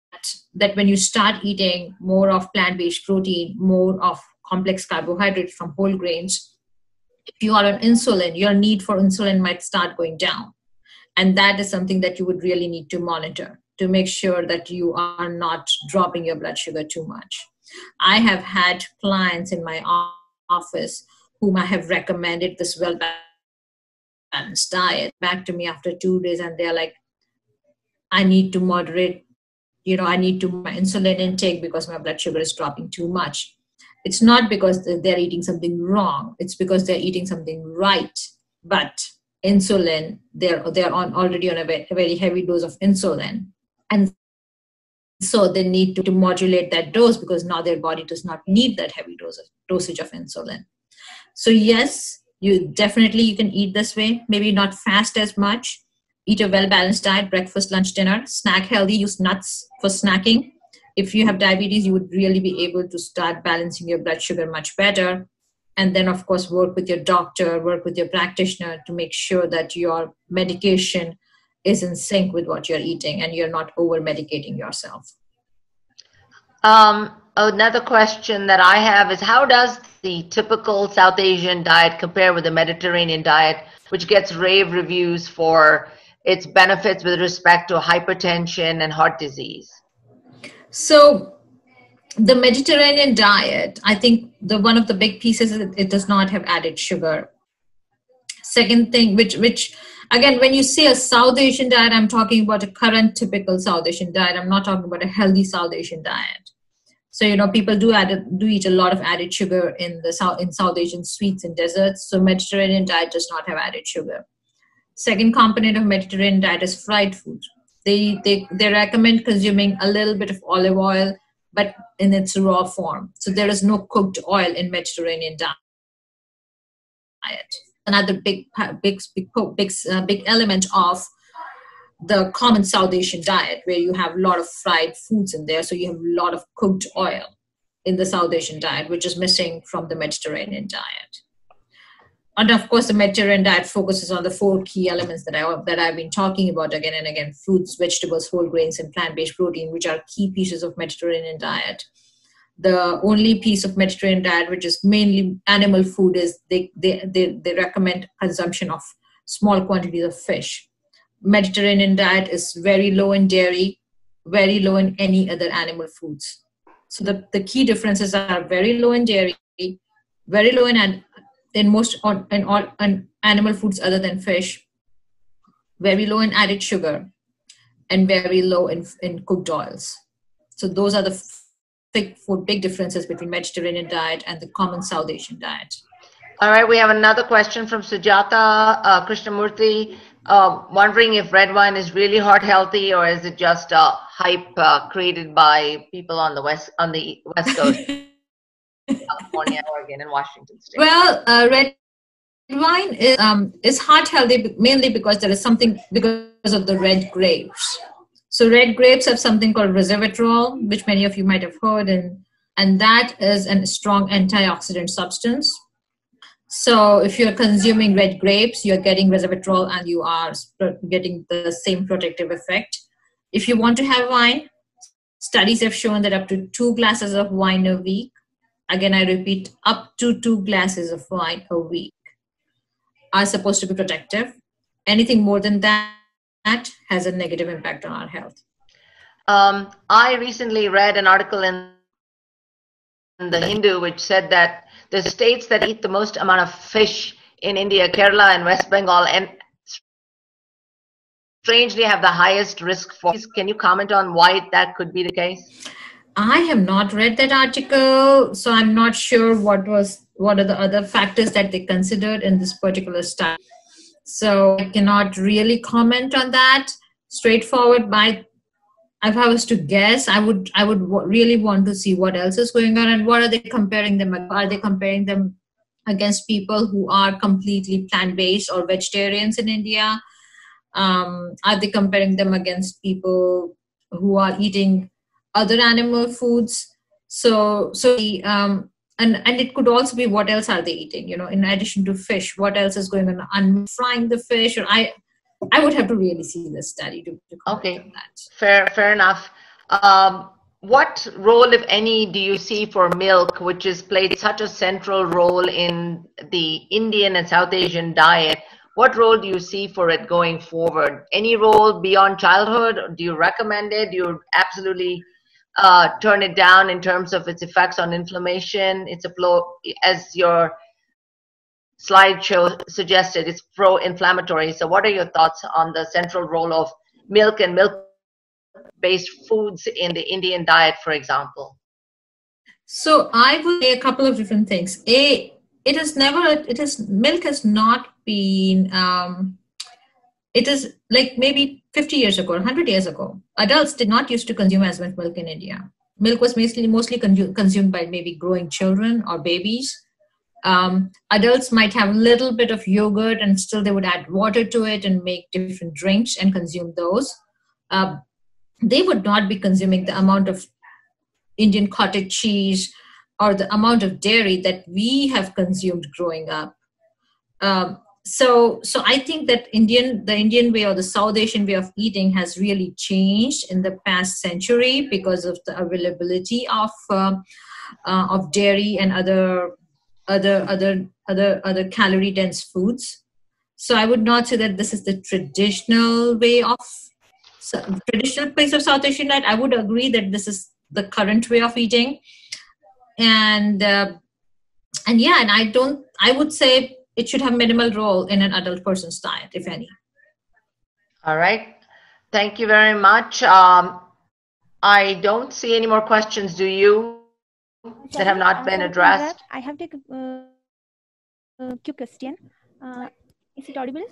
when you start eating more of plant-based protein, more of complex carbohydrates from whole grains, if you are on insulin, your need for insulin might start going down. And that is something that you would really need to monitor to make sure that you are not dropping your blood sugar too much. I have had clients in my office whom I have recommended this well-balanced diet back to me after 2 days, and they're like, I need to moderate, I need to my insulin intake because my blood sugar is dropping too much. It's not because they're eating something wrong. It's because they're eating something right. But insulin, they're already on a very heavy dose of insulin. And so they need to modulate that dose because now their body does not need that heavy dosage of insulin. So yes, you can eat this way, maybe not fast as much. Eat a well-balanced diet, breakfast, lunch, dinner. Snack healthy, use nuts for snacking. If you have diabetes, you would really be able to start balancing your blood sugar much better. And then, of course, work with your doctor, work with your practitioner to make sure that your medication is in sync with what you're eating and you're not over-medicating yourself. Another question that I have is, how does the typical South Asian diet compare with the Mediterranean diet, which gets rave reviews for its benefits with respect to hypertension and heart disease? So the Mediterranean diet, I think one of the big pieces is it does not have added sugar. Second thing, which again, when you say a South Asian diet, I'm talking about a current typical South Asian diet. I'm not talking about a healthy South Asian diet. So, people do eat a lot of added sugar in South Asian sweets and desserts. So Mediterranean diet does not have added sugar. Second component of Mediterranean diet is fried food. They recommend consuming a little bit of olive oil, but in its raw form. So there is no cooked oil in Mediterranean diet. Another big element of the common South Asian diet, where you have a lot of fried foods in there. So you have a lot of cooked oil in the South Asian diet, which is missing from the Mediterranean diet. And of course, the Mediterranean diet focuses on the 4 key elements that I've been talking about again and again: fruits, vegetables, whole grains, and plant-based protein, which are key pieces of Mediterranean diet. The only piece of Mediterranean diet, which is mainly animal food, is they recommend consumption of small quantities of fish. Mediterranean diet is very low in dairy, very low in any other animal foods. So the key differences are very low in dairy, very low in all animal foods other than fish, very low in added sugar, and very low in cooked oils. So those are the 4 big differences between Mediterranean diet and the common South Asian diet. All right, we have another question from Sujata Krishnamurthy, wondering if red wine is really heart healthy or is it just a hype created by people on the west coast, California, Oregon, and Washington State. Well, red wine is heart healthy mainly because there is something because of the red grapes. So red grapes have something called resveratrol, which many of you might have heard, and that is a strong antioxidant substance. So if you're consuming red grapes, you're getting resveratrol and you are getting the same protective effect. If you want to have wine, studies have shown that up to 2 glasses of wine a week, again I repeat, up to 2 glasses of wine a week, are supposed to be protective. Anything more than that has a negative impact on our health. I recently read an article in the Hindu which said that the states that eat the most amount of fish in India, Kerala and West Bengal, and strangely have the highest risk for. Can you comment on why that could be the case? I have not read that article, so I'm not sure what are the other factors that they considered in this particular study. So I cannot really comment on that straightforward. If I was to guess, I would really want to see what else is going on and what are they comparing them? Are they comparing them against people who are completely plant-based or vegetarians in India? Are they comparing them against people who are eating other animal foods? And it could also be what else are they eating? You know, in addition to fish, what else is going on? Frying the fish, or I would have to really see the study to comment on that. Fair enough. What role, if any, do you see for milk, which has played such a central role in the Indian and South Asian diet? What role do you see for it going forward? Any role beyond childhood? Do you recommend it? Do you absolutely turn it down in terms of its effects on inflammation? It's as your slideshow suggested, it's pro-inflammatory. So what are your thoughts on the central role of milk and milk-based foods in the Indian diet, for example? So I would say a couple of different things. Milk has not been, it is like maybe 50 years ago, 100 years ago, adults did not used to consume as much milk in India. Milk was mostly consumed by maybe growing children or babies. Adults might have a little bit of yogurt and still they would add water to it and make different drinks and consume those. They would not be consuming the amount of Indian cottage cheese or the amount of dairy that we have consumed growing up. So I think that the Indian way or the South Asian way of eating has really changed in the past century because of the availability of dairy and other calorie dense foods. So I would not say that this is the traditional place of South Asian diet. I would agree that this is the current way of eating, and I would say it should have minimal role in an adult person's diet, if any. All right, thank you very much. I don't see any more questions. Do you? That have not been addressed. I have a quick question. Is it audible?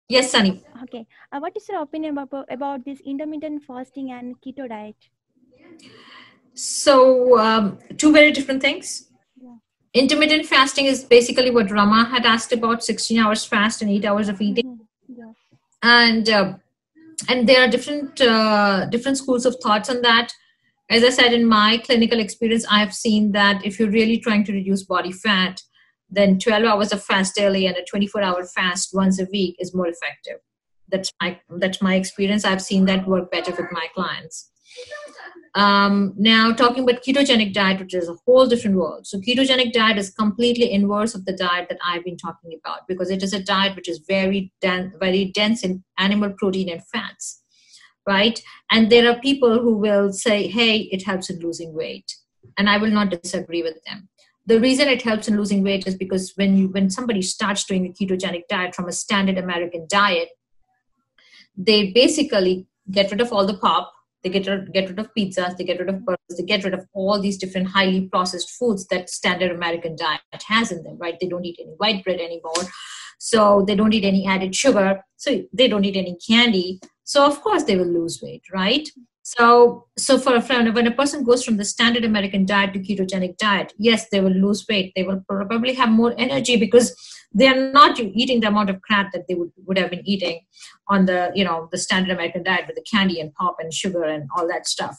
Yes, Sunny. Okay. What is your opinion about this intermittent fasting and keto diet? So, two very different things. Yeah. Intermittent fasting is basically what Rama had asked about: 16 hours fast and 8 hours of eating. Yeah. And there are different schools of thoughts on that. As I said, in my clinical experience, I have seen that if you're really trying to reduce body fat, then 12 hours of fast daily and a 24-hour fast once a week is more effective. That's my experience. I've seen that work better with my clients. Now, talking about ketogenic diet, which is a whole different world. So ketogenic diet is completely inverse of the diet that I've been talking about, because it is a diet which is very dense in animal protein and fats. Right? And there are people who will say, hey, it helps in losing weight. And I will not disagree with them. The reason it helps in losing weight is because when somebody starts doing a ketogenic diet from a standard American diet, they basically get rid of all the pop, They get rid of pizzas, they get rid of burgers, they get rid of all these different highly processed foods that standard American diet has in them, right? They don't eat any white bread anymore. So they don't eat any added sugar. So they don't eat any candy. So of course they will lose weight, right? So for a friend, when a person goes from the standard American diet to ketogenic diet, yes, they will lose weight. They will probably have more energy because they are not eating the amount of crap that they would have been eating on the, the standard American diet with the candy and pop and sugar and all that stuff.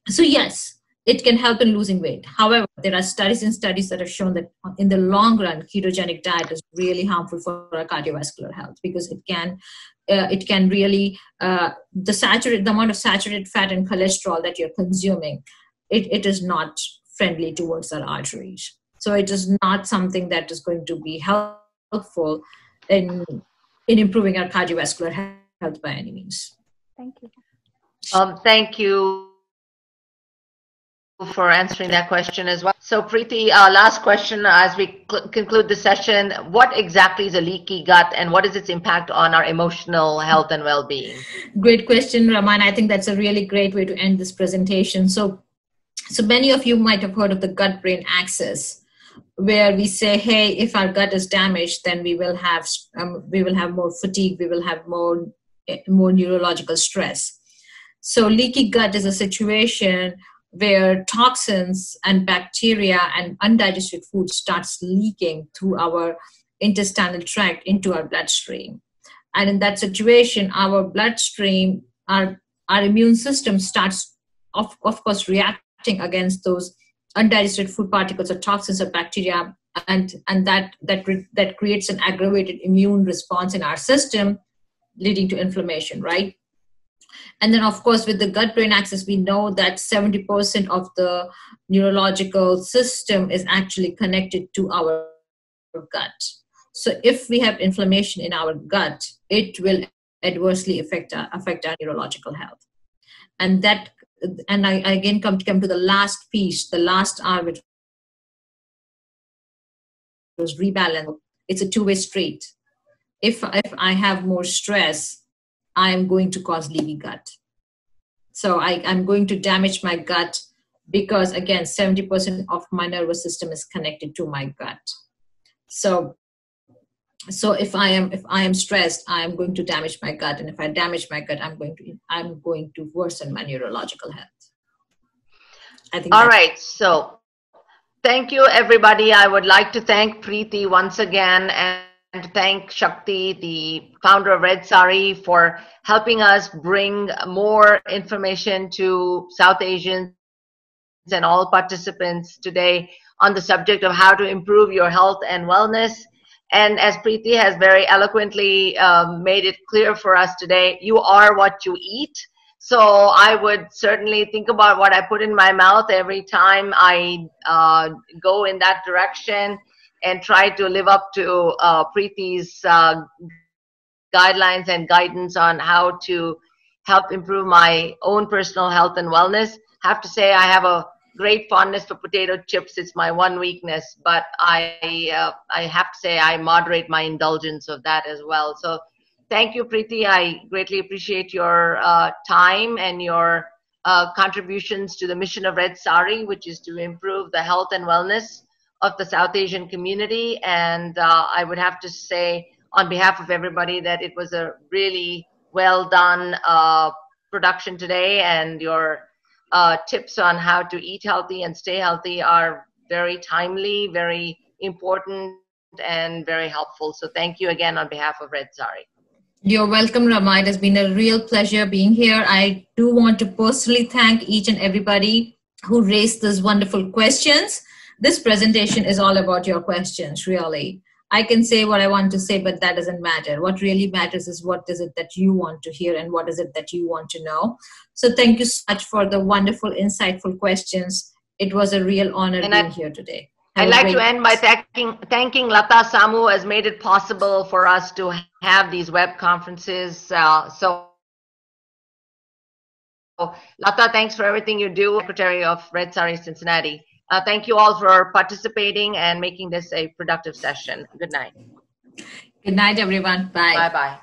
So yes, it can help in losing weight. However, there are studies that have shown that in the long run, ketogenic diet is really harmful for our cardiovascular health because it can really, the amount of saturated fat and cholesterol that you're consuming, it is not friendly towards our arteries. So it is not something that is going to be helpful in improving our cardiovascular health by any means. Thank you. Thank you for answering that question as well. So Preeti, last question as we conclude the session. What exactly is a leaky gut and what is its impact on our emotional health and well-being? Great question, Raman. I think that's a really great way to end this presentation. So many of you might have heard of the gut-brain axis, where we say, hey, if our gut is damaged, then we will have more fatigue, we will have more neurological stress. So leaky gut is a situation where toxins and bacteria and undigested food starts leaking through our intestinal tract into our bloodstream. And in that situation, our bloodstream, our immune system starts, of course, reacting against those undigested food particles or toxins or bacteria, and that creates an aggravated immune response in our system, leading to inflammation, right? And then, of course, with the gut-brain axis, we know that 70% of the neurological system is actually connected to our gut. So if we have inflammation in our gut, it will adversely affect our neurological health. And I again come to the last piece, the last R, which was rebalance. It's a two-way street. If I have more stress, I am going to cause leaky gut. So I'm going to damage my gut because, again, 70% of my nervous system is connected to my gut. So if I am stressed, I am going to damage my gut, and if I damage my gut, I'm going to worsen my neurological health. I think. All right. So thank you, everybody. I would like to thank Preeti once again and thank Shakti, the founder of Red Saree, for helping us bring more information to South Asians and all participants today on the subject of how to improve your health and wellness. And as Preeti has very eloquently made it clear for us today, you are what you eat. So I would certainly think about what I put in my mouth every time I go in that direction, and try to live up to Preeti's guidelines and guidance on how to help improve my own personal health and wellness. I have to say I have a great fondness for potato chips. It's my one weakness, but I have to say I moderate my indulgence of that as well. So thank you, Preeti. I greatly appreciate your time and your contributions to the mission of Red Saree, which is to improve the health and wellness of the South Asian community. And I would have to say on behalf of everybody that it was a really well done production today, and your tips on how to eat healthy and stay healthy are very timely, very important, and very helpful. So thank you again on behalf of Red Saree. You're welcome, Rama. It has been a real pleasure being here. I do want to personally thank each and everybody who raised these wonderful questions. This presentation is all about your questions, really. I can say what I want to say, but that doesn't matter. What really matters is what is it that you want to hear and what is it that you want to know. So thank you so much for the wonderful, insightful questions. It was a real honor being here today. I'd like to end by thanking Lata Samu, has made it possible for us to have these web conferences. So Lata, thanks for everything you do, Secretary of Red Saree Cincinnati. Thank you all for participating and making this a productive session. Good night. Good night, everyone. Bye. Bye-bye.